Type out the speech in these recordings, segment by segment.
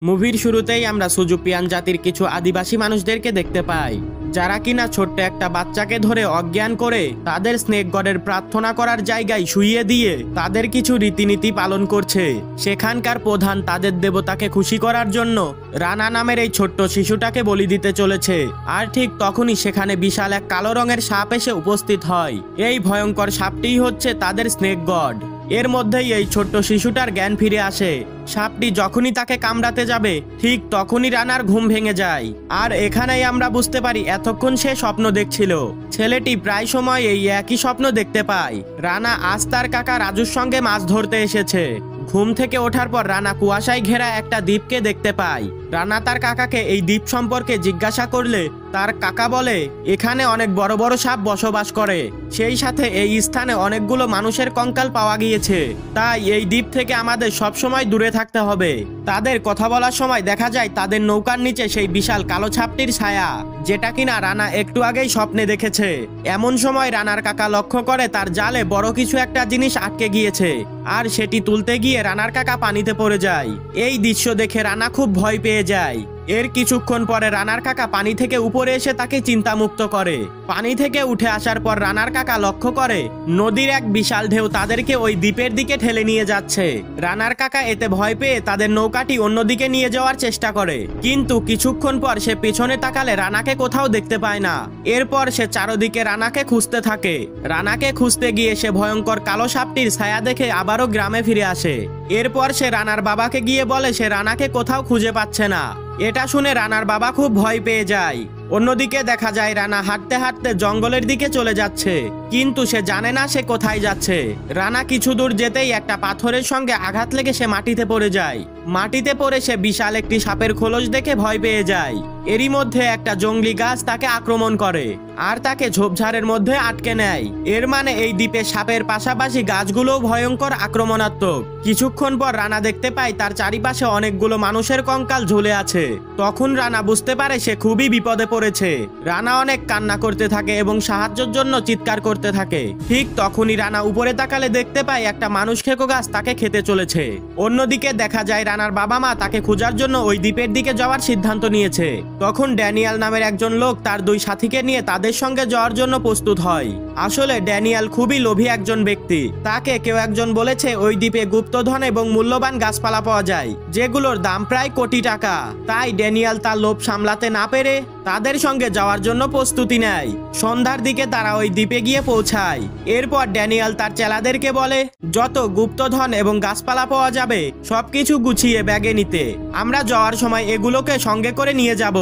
মুভির শুরুতেই আমরা সুজুপিয়ান জাতির কিছু আদিবাসী মানুষদেরকে দেখতে পাই, যারা কিনা ছোট্ট একটা বাচ্চাকে ধরে অজ্ঞান করে তাদের স্নেক গডের প্রার্থনা করার জায়গায় শুইয়ে দিয়ে তাদের কিছু রীতিনীতি পালন করছে। সেখানকার প্রধান তাদের দেবতাকে খুশি করার জন্য রানা নামের এই ছোট্ট শিশুটাকে বলি দিতে চলেছে। আর ঠিক তখনই সেখানে বিশাল এক কালো রঙের সাপ এসে উপস্থিত হয়। এই ভয়ঙ্কর সাপটিই হচ্ছে তাদের স্নেক গড। এর মধ্যেই এই ছোট্ট শিশুটার জ্ঞান ফিরে আসে। সাপটি যখনই তাকে কামড়াতে যাবে ঠিক তখনই রানার ঘুম ভেঙে যায়। আর এখানেই আমরা বুঝতে পারি এতক্ষণ সে স্বপ্ন দেখছিল। ছেলেটি প্রায় সময় এই একই স্বপ্ন দেখতে পায়। রানা আজ তার কাকা রাজুর সঙ্গে মাছ ধরতে এসেছে। ঘুম থেকে ওঠার পর রানা কুয়াশায় ঘেরা একটা দ্বীপকে দেখতে পায়। রানা তার কাকাকে এই দ্বীপ সম্পর্কে জিজ্ঞাসা করলে তার কাকা বলে এখানে অনেক বড় বড় সাপ বসবাস করে, সেই সাথে এই স্থানে অনেকগুলো মানুষের কঙ্কাল পাওয়া গিয়েছে, তাই এই দ্বীপ থেকে আমাদের সব সময় দূরে থাকতে হবে। তাদের কথা বলার সময় দেখা যায় তাদের নৌকার নিচে সেই বিশাল কালো ছাপটির ছায়া, যেটা কিনা রানা একটু আগেই স্বপ্নে দেখেছে। এমন সময় রানার কাকা লক্ষ্য করে তার জালে বড় কিছু একটা জিনিস আটকে গিয়েছে, আর সেটি তুলতে গিয়ে রানার কাকা পানিতে পড়ে যায়। এই দৃশ্য দেখে রানা খুব ভয় পেয়ে যায়। এর কিছুক্ষণ পরে রানার কাকা পানি থেকে উপরে এসে তাকে চিন্তামুক্ত করে। পানি থেকে উঠে আসার পর রানার কাকা লক্ষ্য করে নদীর এক বিশাল ঢেউ তাদেরকে ওই দ্বীপের দিকে ঠেলে নিয়ে যাচ্ছে। রানার কাকা এতে ভয় পেয়ে তাদের নৌকাটি অন্যদিকে নিয়ে যাওয়ার চেষ্টা করে, কিন্তু কিছুক্ষণ পর সে পিছনে তাকালে রানাকে কোথাও দেখতে পায় না। এরপর সে চারদিকে রানাকে খুঁজতে থাকে। রানাকে খুঁজতে গিয়ে সে ভয়ঙ্কর কালো সাপটির ছায়া দেখে আবারও গ্রামে ফিরে আসে। এরপর সে রানার বাবাকে গিয়ে বলে সে রানাকে কোথাও খুঁজে পাচ্ছে না। এটা শুনে রানার বাবা খুব ভয় পেয়ে যায়। অন্যদিকে দেখা যায় রানা হাঁটতে হাঁটতে জঙ্গলের দিকে চলে যাচ্ছে, কিন্তু সে জানে না সে কোথায় যাচ্ছে। রানা কিছু দূর যেতেই একটা পাথরের সঙ্গে আঘাত লেগে সে মাটিতে পড়ে যায়। মাটিতে পড়ে সে বিশাল একটি সাপের খোলস দেখে ভয় পেয়ে যায়। এরই মধ্যে একটা জঙ্গলি গাছ তাকে আক্রমণ করে আর তাকে ঝোপঝাড়ের মধ্যে আটকে নেয়। এর মানে এই দ্বীপে সাপের পাশাপাশি গাছগুলোও ভয়ঙ্কর আক্রমণাত্মক। কিছুক্ষণ পর রানা দেখতে পায় তার চারিপাশে অনেকগুলো মানুষের কঙ্কাল ঝুলে আছে। তখন রানা বুঝতে পারে সে খুবই বিপদে পড়েছে। রানা অনেক কান্না করতে থাকে এবং সাহায্যের জন্য চিৎকার করতে থাকে। ঠিক তখনই রানা উপরে তাকালে দেখতে পায় একটা মানুষ খেকো গাছ তাকে খেতে চলেছে। অন্যদিকে দেখা যায় রানার বাবা মা তাকে খোঁজার জন্য ওই দ্বীপের দিকে যাওয়ার সিদ্ধান্ত নিয়েছে। তখন ড্যানিয়াল নামের একজন লোক তার দুই সাথীকে নিয়ে তাদের সঙ্গে যাওয়ার জন্য প্রস্তুত হয়। আসলে ড্যানিয়াল খুবই লোভী একজন ব্যক্তি। তাকে কেউ একজন বলেছে ওই দ্বীপে গুপ্তধন এবং মূল্যবান গাছপালা পাওয়া যায়, যেগুলোর দাম প্রায় কোটি টাকা। তাই ড্যানিয়াল তার লোভ সামলাতে না পেরে তাদের সঙ্গে যাওয়ার জন্য প্রস্তুতি নেয়। সন্ধ্যার দিকে তারা ওই দ্বীপে গিয়ে পৌঁছায়। এরপর ড্যানিয়াল তার চেলাদেরকে বলে যত গুপ্তধন এবং গাছপালা পাওয়া যাবে সবকিছু গুছিয়ে ব্যাগে নিতে। আমরা যাওয়ার সময় এগুলোকে সঙ্গে করে নিয়ে যাব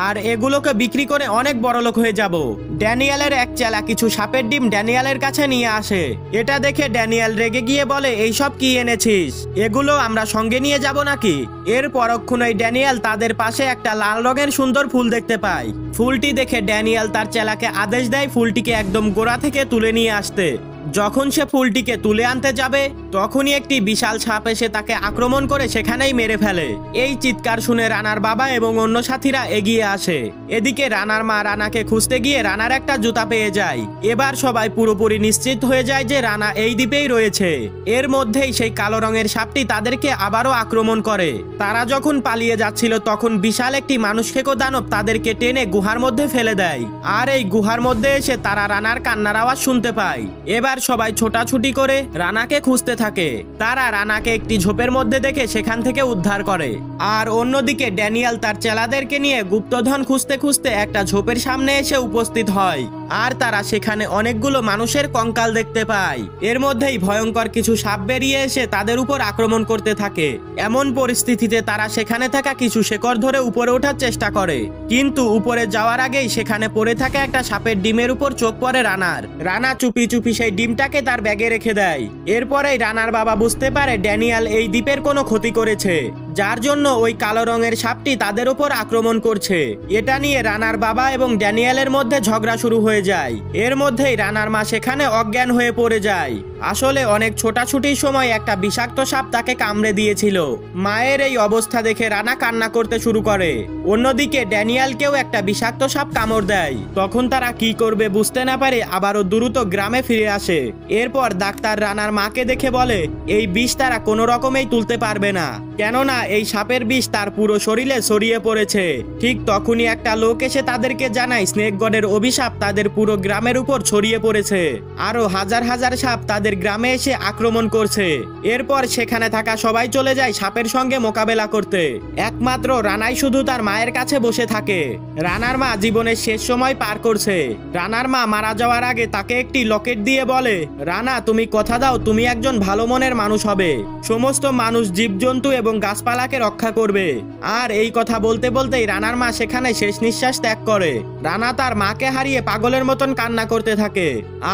আর এগুলোকে বিক্রি করে অনেক বড়লোক হয়ে যাব। ড্যানিয়ালের এক চেলা কিছু সাপের ডিম ড্যানিয়ালের কাছে নিয়ে আসে। এটা দেখে ড্যানিয়াল রেগে গিয়ে বলে এইসব কি এনেছিস, এগুলো আমরা সঙ্গে নিয়ে যাব নাকি? এর পরক্ষণেই ড্যানিয়াল তাদের পাশে একটা লাল রঙের সুন্দর ফুল দেখতে পায়। ফুলটি দেখে ড্যানিয়াল তার চেলাকে আদেশ দেয় ফুলটিকে একদম গোড়া থেকে তুলে নিয়ে আসতে। যখন সে ফুলটিকে তুলে আনতে যাবে তখনই একটি বিশাল সাপ এসে তাকে আক্রমণ করে সেখানেই মেরে ফেলে। এই চিৎকার শুনে রানার বাবা এবং অন্য সাথীরা এগিয়ে আসে। এদিকে রানার মা রানাকে খুঁজতে গিয়ে রানার একটা জুতা পেয়ে যায়। এবার সবাই পুরোপুরি নিশ্চিত হয়ে যায় যে রানা এই দ্বীপেই রয়েছে। এর মধ্যেই সেই কালো রঙের সাপটি তাদেরকে আবারও আক্রমণ করে। তারা যখন পালিয়ে যাচ্ছিল তখন বিশাল একটি মানুষ খেকো দানব তাদেরকে টেনে গুহার মধ্যে ফেলে দেয়। আর এই গুহার মধ্যে এসে তারা রানার কান্নার আওয়াজ শুনতে পায়। এবার সবাই ছোটাছুটি করে রানাকে খুঁজতে থাকে। তারা রানাকে একটি ঝোপের মধ্যে দেখে সেখান থেকে উদ্ধার করে। আর অন্যদিকে ড্যানিয়াল তার চেলাদেরকে নিয়ে গুপ্তধন খুঁজতে খুঁজতে একটা ঝোপের সামনে এসে উপস্থিত হয়। আর তারা সেখানে অনেকগুলো মানুষের কঙ্কাল দেখতে পায়। এর মধ্যেই ভয়ঙ্কর কিছু সাপ বেরিয়ে এসে তাদের উপর আক্রমণ করতে থাকে। এমন পরিস্থিতিতে তারা সেখানে থাকা কিছু শেকড় ধরে উপরে ওঠার চেষ্টা করে, কিন্তু উপরে যাওয়ার আগেই সেখানে পড়ে থাকা একটা সাপের ডিমের উপর চোখ পড়ে রানার। রানা চুপি চুপি সেই ডিমটাকে তার ব্যাগে রেখে দেয়। এরপরেই রানার বাবা বুঝতে পারে ড্যানিয়াল এই দ্বীপের কোনো ক্ষতি করেছে, যার জন্য ওই কালো রঙের সাপটি তাদের উপর আক্রমণ করছে। এটা নিয়ে রানার বাবা এবং ড্যানিয়ালের মধ্যে ঝগড়া শুরু হয়ে যায়। এর মধ্যেই রানার মা সেখানে অজ্ঞান হয়ে পড়ে যায়। আসলে অনেক ছোটাছুটির সময় একটা বিষাক্ত সাপ তাকে কামড়ে দিয়েছিল। মায়ের এই অবস্থা দেখে রানা কান্না করতে শুরু করে। অন্যদিকে ড্যানিয়ালকেও একটা বিষাক্ত সাপ কামড় দেয়। তখন তারা কি করবে বুঝতে না পারে আবারও দ্রুত গ্রামে ফিরে আসে। এরপর ডাক্তার রানার মাকে দেখে বলে এই বিষ তারা কোনো রকমেই তুলতে পারবে না, কেননা এই সাপের বিষ তার পুরো শরীরে ছড়িয়ে পড়েছে। ঠিক তখনই একটা লোক এসে তাদেরকে জানায় স্নেক গডের অভিশাপ তাদের পুরো গ্রামের উপর ছড়িয়ে পড়েছে। আরো হাজার হাজার সাপ তাদের গ্রামে এসে আক্রমণ করছে। এরপর সেখানে থাকা সবাই চলে যায় সাপের সঙ্গে মোকাবেলা করতে। একমাত্র রানাই শুধু তার মায়ের কাছে বসে থাকে। রানার মা জীবনের শেষ সময় পার করছে। রানার মা মারা যাওয়ার আগে তাকে একটি লকেট দিয়ে বলে, রানা তুমি কথা দাও তুমি একজন ভালো মনের মানুষ হবে, সমস্ত মানুষ জীবজন্তু এবং গাছপালাকে রক্ষা করবে। আর এই কথা বলতে বলতেই রানার মা সেখানে শেষ নিঃশ্বাস ত্যাগ করে। রানা তার মাকে হারিয়ে পাগলের মতন কান্না করতে থাকে।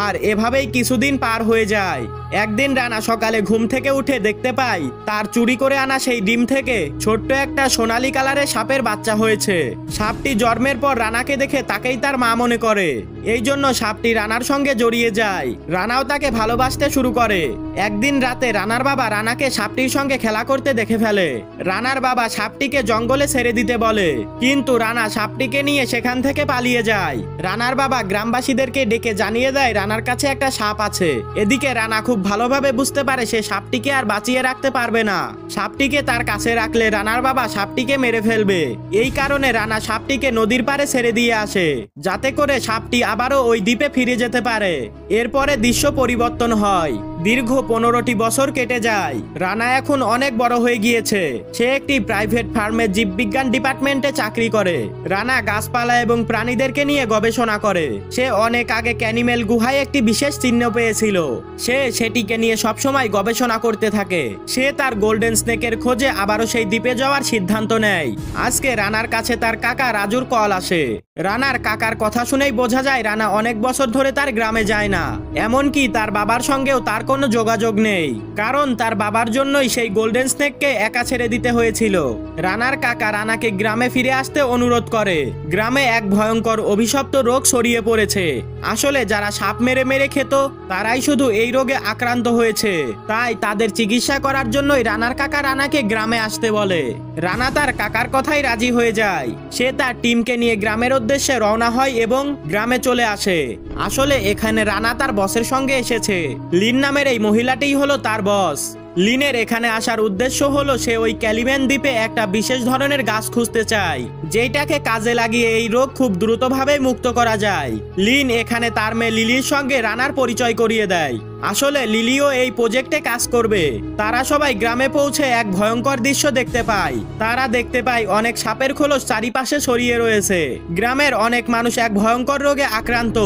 আর এভাবেই কিছুদিন পার হয়ে যায়। একদিন রানা সকালে ঘুম থেকে উঠে দেখতে পায় তার চুরি করে আনা সেই ডিম থেকে ছোট্ট একটা সোনালী কালারের সাপের বাচ্চা হয়েছে। সাপটি জন্মের পর রানাকে দেখে তাকেই তার মা মনে করে। এই জন্য সাপটি রানার সঙ্গে জড়িয়ে যায়। রানাও তাকে ভালোবাসতে শুরু করে। একদিন রাতে রানার বাবা রানাকে সাপটির সঙ্গে খেলা করতে দেখে ফেলে। রানার বাবা সাপটিকে জঙ্গলে ছেড়ে দিতে বলে, কিন্তু রানা সাপটিকে নিয়ে সেখান থেকে পালিয়ে যায়। রানার বাবা গ্রামবাসীদেরকে ডেকে জানিয়ে দেয় রানার কাছে একটা সাপ আছে। এদিকে রানা খুব ভালোভাবে বুঝতে পারে সে সাপটিকে আর বাঁচিয়ে রাখতে পারবে না। সাপটিকে তার কাছে রাখলে রানার বাবা সাপটিকে মেরে ফেলবে। এই কারণে রানা সাপটিকে নদীর পাড়ে ছেড়ে দিয়ে আসে, যাতে করে সাপটি আবারও ওই দ্বীপে ফিরে যেতে পারে। এরপরে দৃশ্য পরিবর্তন হয়। দীর্ঘ 15টি বছর কেটে যায়। রানা এখন অনেক বড় হয়ে গিয়েছে। সে একটি প্রাইভেট ফার্মে জীববিজ্ঞান ডিপার্টমেন্টে চাকরি করে। রানা গাছপালা এবং প্রাণীদেরকে নিয়ে গবেষণা করে। সে অনেক আগে ক্যানিমেল গুহায় একটি বিশেষ চিহ্ন পেয়েছিল। সে সেটিকে নিয়ে সবসময় গবেষণা করতে থাকে। সে তার গোল্ডেন স্নেকের খোঁজে আবারও সেই দ্বীপে যাওয়ার সিদ্ধান্ত নেয়। আজকে রানার কাছে তার কাকা রাজুর কল আসে। রানার কাকার কথা শুনেই বোঝা যায় রানা অনেক বছর ধরে তার গ্রামে যায় না। এমনকি তার বাবার সঙ্গেও তার কোনো যোগাযোগ নেই, কারণ তার বাবার জন্যই সেই গোল্ডেন স্নেককে একা ছেড়ে দিতে হয়েছিল। রানার কাকা রানাকে গ্রামে ফিরে আসতে অনুরোধ করে। গ্রামে এক ভয়ঙ্কর অভিশপ্ত রোগ ছড়িয়ে পড়েছে। আসলে যারা সাপ মেরে মেরে খেত তারাই শুধু এই রোগে আক্রান্ত হয়েছে। তাই তাদের চিকিৎসা করার জন্যই রানার কাকা রানাকে গ্রামে আসতে বলে। রানা তার কাকার কথাই রাজি হয়ে যায়। সে তার টিমকে নিয়ে গ্রামের উদ্দেশ্যে রওনা হয় এবং গ্রামে চলে আসে। আসলে এখানে রানা তার বসের সঙ্গে এসেছে। লিন নামের এই মহিলাটিই হলো তার বস। লিনের এখানে আসার উদ্দেশ্য হলো সে ওই ক্যালিম্যান দ্বীপে একটা বিশেষ ধরনের গাছ খুঁজতে চায়, যেটাকে কাজে লাগিয়ে এই রোগ খুব দ্রুতভাবে মুক্ত করা যায়। লিন এখানে তার মেয়ে লিলির সঙ্গে রানার পরিচয় করিয়ে দেয়। আসলে লিলিও এই প্রজেক্টে কাজ করবে। তারা সবাই গ্রামে পৌঁছে এক ভয়ঙ্কর দৃশ্য দেখতে পায়। তারা দেখতে পায় অনেক সাপের খোলস চারিপাশে ছড়িয়ে রয়েছে। গ্রামের অনেক মানুষ এক ভয়ঙ্কর রোগে আক্রান্ত।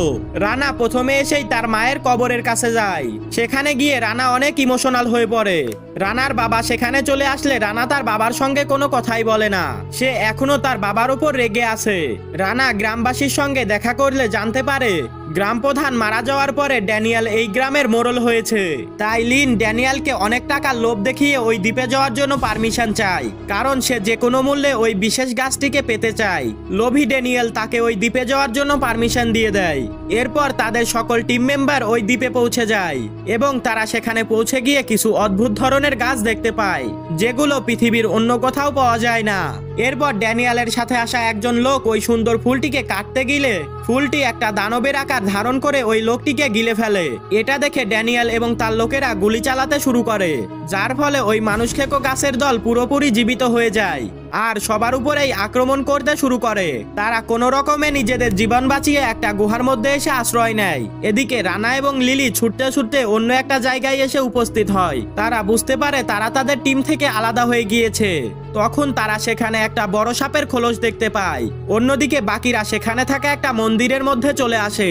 রানা প্রথমে এসেই তার মায়ের কবরের কাছে যায়। সেখানে গিয়ে রানা অনেক ইমোশনাল হয়ে পড়ে। রানার বাবা সেখানে চলে আসলে রানা তার বাবার সঙ্গে কোনো কথাই বলে না। সে এখনো তার বাবার উপর রেগে আছে। রানা গ্রামবাসীর সঙ্গে দেখা করলে জানতে পারে গ্রাম প্রধান মারা যাওয়ার পরে ড্যানিয়েল এই গ্রামের মোড়ল হয়েছে। তাই লিন ড্যানিয়েলকে অনেক টাকার লোভ দেখিয়ে ওই দ্বীপে যাওয়ার জন্য পারমিশন চায়, কারণ সে যে কোনো মূল্যে ওই বিশেষ গাছটিকে পেতে চায়। লোভী ড্যানিয়েল তাকে ওই দ্বীপে যাওয়ার জন্য পারমিশন দিয়ে দেয়। এরপর তাদের সকল টিম মেম্বার ওই দ্বীপে পৌঁছে যায় এবং তারা সেখানে পৌঁছে গিয়ে কিছু অদ্ভুত ধরনের গাছ দেখতে পায়, যেগুলো পৃথিবীর অন্য কোথাও পাওয়া যায় না। এরপর ড্যানিয়েলের সাথে আসা একজন লোক ওই সুন্দর ফুলটিকে কাটতে গেলে ফুলটি একটা দানবের আকার ধারণ করে ওই লোকটিকে গিলে ফেলে। এটা দেখে ড্যানিয়েল এবং তার লোকেরা গুলি চালাতে শুরু করে, যার ফলে ওই মানুষ খেকো গাছের দল পুরোপুরি জীবিত হয়ে যায় আর সবার উপরেই আক্রমণ করতে শুরু করে। তারা কোনো রকমে নিজেদের জীবন বাঁচিয়ে একটা গুহার মধ্যে এসে আশ্রয় নেয়। এদিকে রানা এবং লিলি ছুটতে ছুটতে অন্য একটা জায়গায় এসে উপস্থিত হয়। তারা বুঝতে পারে তারা তাদের টিম থেকে আলাদা হয়ে গিয়েছে। তখন তারা সেখানে একটা বড় সাপের খোলস দেখতে পায়। অন্যদিকে বাকিরা সেখানে থাকা একটা মন্দিরের মধ্যে চলে আসে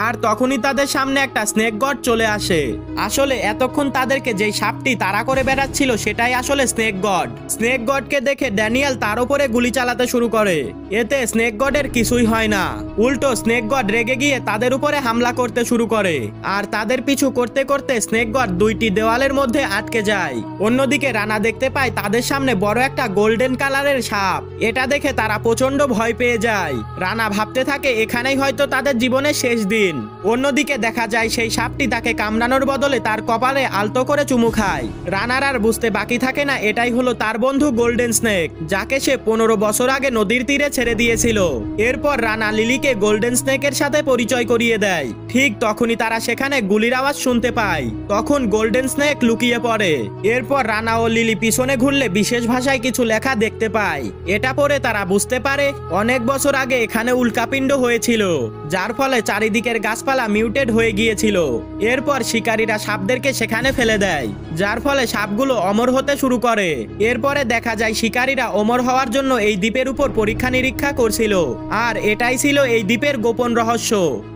আর তখনই তাদের সামনে একটা স্নেক গড চলে আসে। আসলে এতক্ষণ তাদেরকে যেই সাপটি তাড়া করে বেড়াচ্ছিল সেটাই আসলে স্নেক গড। স্নেক গডকে দেখে ড্যানিয়েল তার উপরে গুলি চালাতে শুরু করে। এতে স্নেক গডের কিছুই হয় না, উল্টো স্নেক গড রেগে গিয়ে তাদের উপরে হামলা করতে শুরু করে আর তাদের পিছু করতে করতে স্নেক গড দুইটি দেওয়ালের মধ্যে আটকে যায়। অন্যদিকে রানা দেখতে পায় তাদের সামনে বড় একটা গোল্ডেন কালারের সাপ। এটা দেখে তারা প্রচন্ড ভয় পেয়ে যায়। রানা ভাবতে থাকে এখানেই হয়তো তাদের জীবনের শেষ দিন। অন্যদিকে দেখা যায় সেই সাপটি তাকে কামড়ানোর বদলে তার কপালে আলতো করে চুমু খায়। রানার আর বুঝতে বাকি থাকে না এটাই হলো তার বন্ধু গোল্ডেন স্নেক, যাকে সে 15 বছর আগে নদীর তীরে ছেড়ে দিয়েছিল। এরপর রানা লিলিকে গোল্ডেন স্নেকের সাথে পরিচয় করিয়ে দেয়। ঠিক তখনই তারা সেখানে গুলির আওয়াজ শুনতে পায়। তখন গোল্ডেন স্নেক লুকিয়ে পড়ে। এরপর রানা ও লিলি পিছনে ঘুরলে বিশেষ ভাষায় কিছু কিছু লেখা দেখতে পায়। এটা পড়ে তারা বুঝতে পারে অনেক বছর আগে এখানে উল্কাপিণ্ড হয়েছিল, যার ফলে চারিদিকের গাছপালা মিউটেড হয়ে গিয়েছিল। এরপর শিকারীরা সাপদেরকে সেখানে ফেলে দেয়, যার ফলে সাপগুলো অমর হতে শুরু করে। এরপরে দেখা যায় শিকারীরা অমর হওয়ার জন্য এই দ্বীপের উপর পরীক্ষা নিরীক্ষা করছিল, আর এটাই ছিল এই দ্বীপের গোপন রহস্য।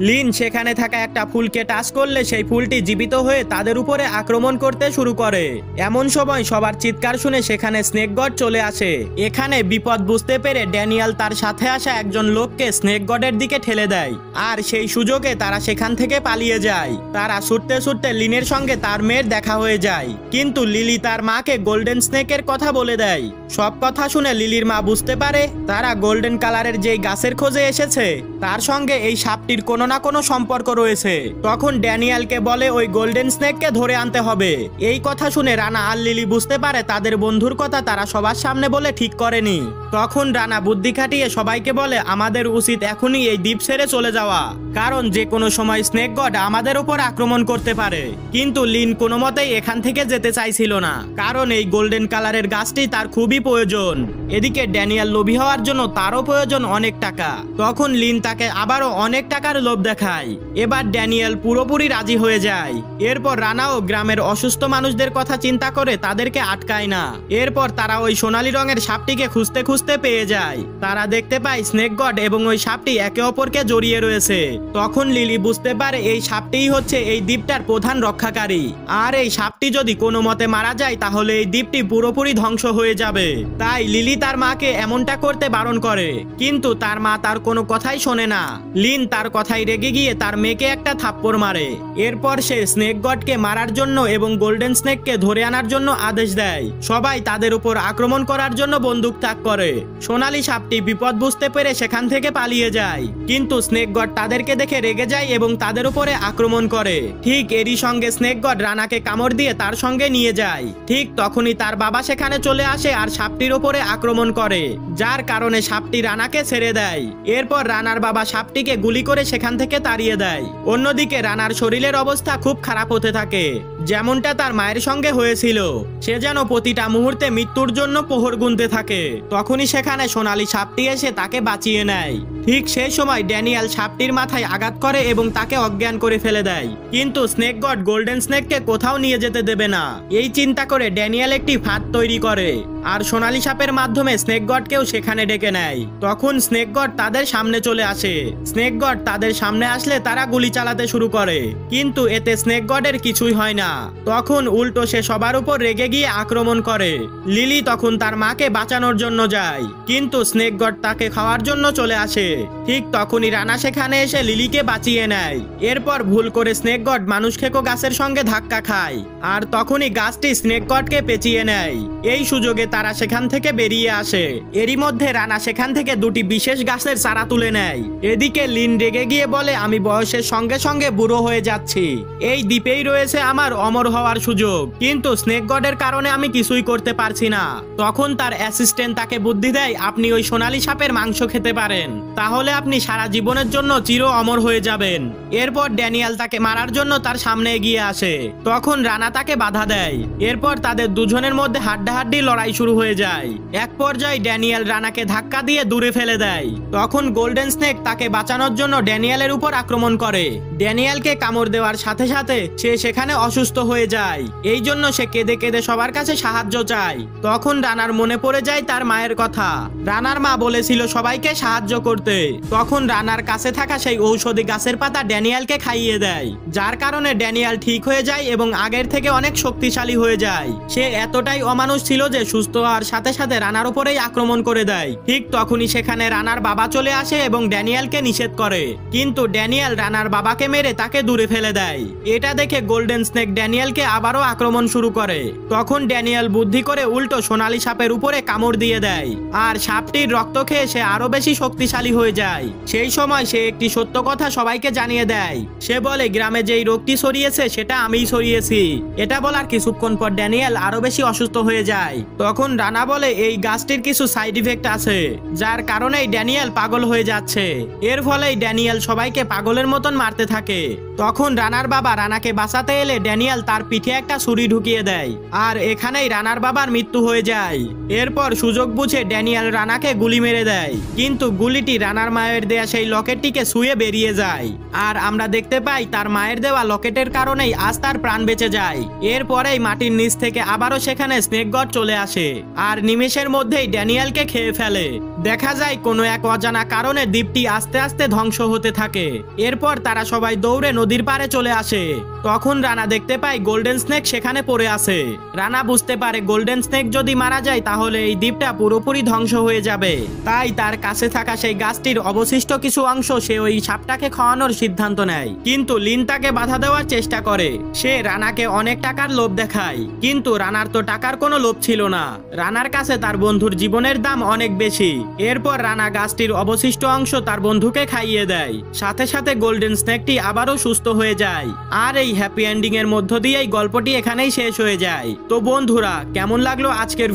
লিন সেখানে থাকা একটা ফুলকে টাচ করলে সেই ফুলটি জীবিত হয়ে তাদের উপরে আক্রমণ করতে শুরু করে। এমন সময় সবার চিৎকার শুনে সেখানে স্নেক গড চলে আসে। এখানে বিপদ বুঝতে পেরে ড্যানিয়েল তার সাথে আসা একজন লোককে স্নেক গডের দিকে ঠেলে দেয়, আর সেই সুযোগে তারা সেখান থেকে পালিয়ে যায়। তারা ছুটতে ছুটতে লিনের সঙ্গে তার মেয়ের দেখা হয়ে যায়, কিন্তু লিলি তার মাকে গোল্ডেন স্নেকের কথা বলে দেয়। সব কথা শুনে লিলির মা বুঝতে পারে তারা গোল্ডেন কালারের যেই গাছের খোঁজে এসেছে তার সঙ্গে এই সাপটির কোনো না কোনো সম্পর্ক রয়েছে। তখন ড্যানিয়েলকে বলে ওই গোল্ডেন স্নেককে ধরে আনতে হবে। এই কথা শুনে রানা আর লিলি বুঝতে পারে তাদের বন্ধুর কথা তারা সবার সামনে বলে ঠিক করেনি। তখন রানা বুদ্ধি খাটিয়ে সবাইকে বলে আমাদের উচিত এখনই এই দ্বীপ ছেড়ে চলে যাওয়া, কারণ যে কোনো সময় স্নেক গড আমাদের উপর আক্রমণ করতে পারে। কিন্তু লিন কোনো মতেই এখান থেকে যেতে চাইছিল না, কারণ এই গোল্ডেন কালারের গাছটি তার খুবই প্রয়োজন। এদিকে ড্যানিয়েল লোভী হওয়ার জন্য তারও প্রয়োজন অনেক টাকা। তখন লিন তাকে আবারও অনেক টাকার লোভ দেখায়। এবার ড্যানিয়েল পুরোপুরি রাজি হয়ে যায়। এরপর রানাও গ্রামের অসুস্থ মানুষদের কথা চিন্তা করে তাদেরকে আটকায় না। এরপর তারা ওই সোনালী রঙের সাপটিকে খুঁজতে খুঁজতে পেয়ে যায়। তারা দেখতে পায় স্নেক গড এবং ওই সাপটি একে অপরকে জড়িয়ে রয়েছে। তখন লিলি বুঝতে পারে এই সাপটিই হচ্ছে এই দ্বীপটার প্রধান রক্ষাকারী, আর এই সাপটি যদি কোনো মতে মারা যায় তাহলে এই দ্বীপটি পুরোপুরি ধ্বংস হয়ে যাবে। তাই লিলি তার মাকে এমনটা করতে বারণ করে, কিন্তু তার মা তার কোনো কথাই শোনে না। লিন তার কথাই রেগে গিয়ে তার মেয়েকে একটা থাপ্পড় মারে। এরপর সে স্নেক গডকে মারার জন্য এবং গোল্ডেন স্নেককে ধরে আনার জন্য আদেশ দেয়। সবাই তাদের উপর আক্রমণ করার জন্য বন্দুক তাক করে। সোনালী সাপটি বিপদ বুঝতে পেরে সেখান থেকে পালিয়ে যায়, কিন্তু স্নেক গড তাদেরকে দেখে রেগে যায় এবং তাদের উপরে আক্রমণ করে। ঠিক এরই সঙ্গে স্নেক গড রানাকে কামড় দিয়ে তার সঙ্গে নিয়ে যায়। ঠিক তখনই তার বাবা সেখানে চলে আসে আর সাপটির উপরে আক্রমণ করে, যার কারণে সাপটি রানাকে ছেড়ে দেয়। এরপর রানার বাবা সাপটিকে গুলি করে সেখান থেকে তাড়িয়ে দেয়। অন্যদিকে রানার শরীরের অবস্থা খুব খারাপ হতে থাকে, যেমনটা তার মায়ের সঙ্গে হয়েছিল। সে যেন প্রতিটা মুহূর্তে মৃত্যুর জন্য প্রহর গুনতে থাকে। তখনই সেখানে সোনালী সাপটি এসে তাকে বাঁচিয়ে নেয়। ঠিক সেই সময় ড্যানিয়েল সাপটির মাথায় আঘাত করে এবং তাকে অজ্ঞান করে ফেলে দেয়, কিন্তু স্নেক গড গোল্ডেন স্নেককে কোথাও নিয়ে যেতে দেবে না। এই চিন্তা করে ড্যানিয়েল একটি ফাঁদ তৈরি করে আর সোনালী সাপের মাধ্যমে স্নেক গডকেও সেখানে ডেকে নেয়। তখন স্নেক গড তাদের সামনে চলে আসে। স্নেক গড তাদের সামনে আসলে তারা গুলি চালাতে শুরু করে, কিন্তু এতে স্নেক গডের কিছুই হয় না। তখন উল্টো সে সবার উপর রেগে গিয়ে আক্রমণ করে। লিলি তখন তার মাকে বাঁচানোর জন্য যায়, কিন্তু স্নেক গড তাকে খাওয়ার জন্য চলে আসে। ঠিক তখনই রানা সেখানে এসে লিলিকে বাঁচিয়ে নেয়। এরপর ভুল করে স্নেক গড মানুষ খেকো গাছের সঙ্গে ধাক্কা খায়, আর তখনই গাছটি স্নেক গডকে পেঁচিয়ে নেয়। এই সুযোগে তারা সেখান থেকে বেরিয়ে আসে। এরই মধ্যে রানা সেখান থেকে দুটি বিশেষ গাছের চারা তুলে নেয়। এদিকে লিন রেগে গিয়ে বলে আমি বয়সের সঙ্গে সঙ্গে বুড়ো হয়ে যাচ্ছি, এই দ্বীপেই রয়েছে আমার অমর হওয়ার সুযোগ, কিন্তু স্নেক গডের কারণে আমি কিছুই করতে পারছি না। তখন তার অ্যাসিস্ট্যান্ট তাকে বুদ্ধি দেয় আপনি ওই সোনালী সাপের মাংস খেতে পারেন, তাহলে আপনি সারা জীবনের জন্য চির অমর হয়ে যাবেন। এরপর ড্যানিয়েল তাকে মারার জন্য তার সামনে এগিয়ে আসে। তখন রানা তাকে বাধা দেয়। এরপর তাদের দুজনের মধ্যে হাড্ডাহাড্ডি লড়াই শুরু হয়ে যায়। এক পর্যায়ে ড্যানিয়েল রানাকে ধাক্কা দিয়ে দূরে ফেলে দেয়। তখন গোল্ডেন স্নেক তাকে বাঁচানোর জন্য ড্যানিয়েলের উপর আক্রমণ করে। ড্যানিয়েলকে কামড় দেওয়ার সাথে সাথে সে সেখানে অসুস্থ হয়ে যায়। এই জন্য সে কেঁদে কেঁদে সবার কাছে সাহায্য চায়। তখন রানার মনে পড়ে যায় তার মায়ের কথা। রানার মা বলেছিল সবাইকে সাহায্য করতে। তখন রানার কাছে থাকা সেই ঔষধি গাছের পাতা ড্যানিয়েলকে খাইয়ে দেয়, যার কারণে ড্যানিয়েল ঠিক হয়ে যায় এবং আগের থেকে অনেক শক্তিশালী হয়ে যায়। সে এতটাই অমানুষ ছিল যে সুস্থ হওয়ার সাথে সাথে রানার উপরেই আক্রমণ করে দেয়। ঠিক তখনই সেখানে রানার বাবা চলে আসে এবং ড্যানিয়েলকে নিষেধ করে, কিন্তু ড্যানিয়েল রানার বাবাকে মেরে তাকে দূরে ফেলে দেয়। এটা দেখে গোল্ডেন স্নেক ড্যানিয়েলকে আবারও আক্রমণ শুরু করে। তখন ড্যানিয়েল বুদ্ধি করে উল্টো সোনালী সাপের উপরে কামড় দিয়ে দেয়, আর সাপটির রক্ত খেয়ে সে আরো বেশি শক্তিশালী হয়ে যায়। সেই সময় সে একটি সত্য কথা সবাইকে জানিয়ে দেয়। সে বলে গ্রামে যেই রোগটি ছড়িয়েছে সেটা আমিই ছড়িয়েছি। এটা বলার কিছুক্ষণ পর ড্যানিয়েল আরো বেশি অসুস্থ হয়ে যায়। তখন রানা বলে এই গাছটির কিছু সাইড ইফেক্ট আছে, যার কারণেই ড্যানিয়েল পাগল হয়ে যাচ্ছে। এর ফলেই ড্যানিয়েল সবাইকে পাগলের মতন মারতে থাকে। তখন রানার বাবা রানাকে বাঁচাতে এলে ড্যানিয়েল তার পিঠে একটা ছুরি ঢুকিয়ে দেয়, আর এখানেই রানার বাবার মৃত্যু হয়ে যায়। এরপর সুযোগ বুঝে ড্যানিয়েল রানাকে গুলি মেরে দেয়, কিন্তু গুলিটি রানার মায়ের দেয়া সেই লকেটটিকে ছুঁয়ে বেরিয়ে যায়। আর আমরা দেখতে পাই তার মায়ের দেওয়া লকেটের কারণেই আজ তার প্রাণ বেঁচে যায়। এরপরেই মাটির নিচ থেকে আবারও সেখানে স্নেক গড চলে আসে, আর নিমেষের মধ্যেই ড্যানিয়েলকে খেয়ে ফেলে। দেখা যায় কোনো এক অজানা কারণে দ্বীপটি আস্তে আস্তে ধ্বংস হতে থাকে। এরপর তারা সবাই দৌড়ে নদীর পাড়ে চলে আসে। তখন রানা দেখতে পায় গোল্ডেন স্নেক সেখানে পড়ে আছে। রানা বুঝতে পারে গোল্ডেন স্নেক যদি মারা যায় তাহলে এই দ্বীপটা পুরোপুরি ধ্বংস হয়ে যাবে। তাই তার কাছে থাকা সেই গাছটির অবশিষ্ট কিছু অংশ সে ওই সাপটাকে খাওয়ানোর সিদ্ধান্ত নেয়, কিন্তু লিন তাকে বাধা দেওয়ার চেষ্টা করে। সে রানাকে অনেক টাকার লোভ দেখায়, কিন্তু রানার তো টাকার কোনো লোভ ছিল না। রানার কাছে তার বন্ধুর জীবনের দাম অনেক বেশি। এরপর রানা গাছটির অবশিষ্ট অংশ তার বন্ধুকে খাইয়ে দেয়, সাথে সাথে গোল্ডেন স্নেকটি আবারও সুস্থ হয়ে যায়। আর এই হ্যাপি এন্ডিং এর মধ্য দিয়ে এই গল্পটি এখানেই শেষ হয়ে যায়। তো বন্ধুরা, কেমন লাগলো আজকের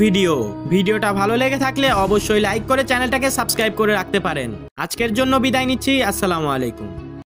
ভিডিওটা ভালো লেগে থাকলে অবশ্যই লাইক করে চ্যানেলটাকে সাবস্ক্রাইব করে রাখতে পারেন। আজকের জন্য বিদায় নিচ্ছি। আসসালামু আলাইকুম।